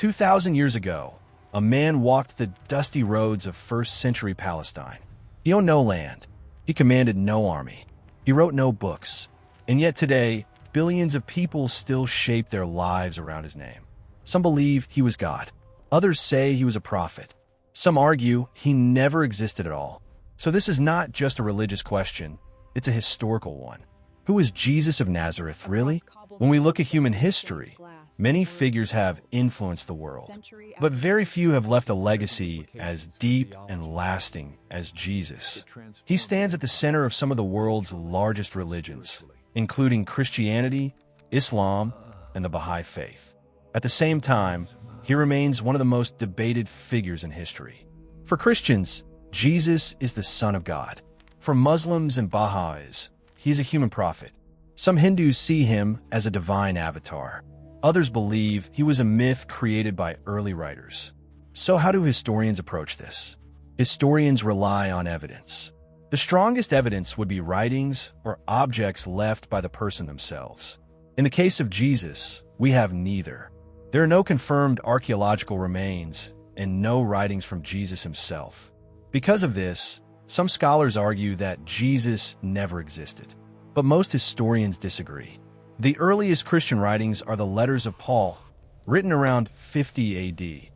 2,000 years ago, a man walked the dusty roads of first-century Palestine. He owned no land. He commanded no army. He wrote no books. And yet today, billions of people still shape their lives around his name. Some believe he was God. Others say he was a prophet. Some argue he never existed at all. So this is not just a religious question, it's a historical one. Who is Jesus of Nazareth, really? When we look at human history, many figures have influenced the world, but very few have left a legacy as deep and lasting as Jesus. He stands at the center of some of the world's largest religions, including Christianity, Islam, and the Baha'i faith. At the same time, he remains one of the most debated figures in history. For Christians, Jesus is the Son of God. For Muslims and Baha'is, he is a human prophet. Some Hindus see him as a divine avatar. Others believe he was a myth created by early writers. So how do historians approach this? Historians rely on evidence. The strongest evidence would be writings or objects left by the person themselves. In the case of Jesus, we have neither. There are no confirmed archaeological remains and no writings from Jesus himself. Because of this, some scholars argue that Jesus never existed, but most historians disagree. The earliest Christian writings are the letters of Paul, written around 50 AD,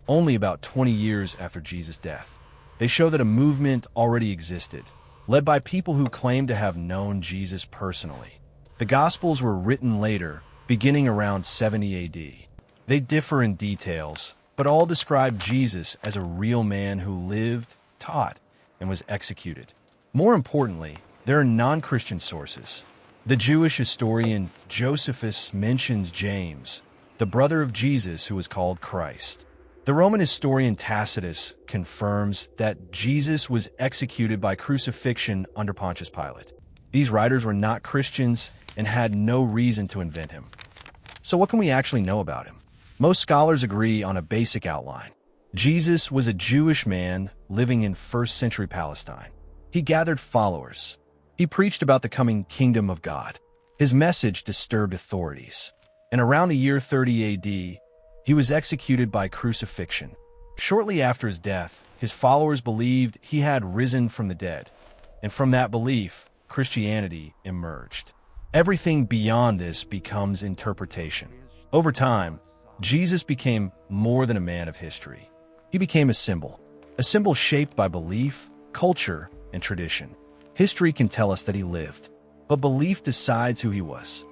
only about 20 years after Jesus' death. They show that a movement already existed, led by people who claimed to have known Jesus personally. The Gospels were written later, beginning around 70 AD. They differ in details, but all describe Jesus as a real man who lived, taught, and was executed. More importantly, there are non-Christian sources. The Jewish historian Josephus mentions James, the brother of Jesus who was called Christ. The Roman historian Tacitus confirms that Jesus was executed by crucifixion under Pontius Pilate. These writers were not Christians and had no reason to invent him. So what can we actually know about him? Most scholars agree on a basic outline. Jesus was a Jewish man living in first-century Palestine. He gathered followers. He preached about the coming kingdom of God. His message disturbed authorities. And around the year 30 AD, he was executed by crucifixion. Shortly after his death, his followers believed he had risen from the dead. And from that belief, Christianity emerged. Everything beyond this becomes interpretation. Over time, Jesus became more than a man of history. He became a symbol shaped by belief, culture, and tradition. History can tell us that he lived, but belief decides who he was.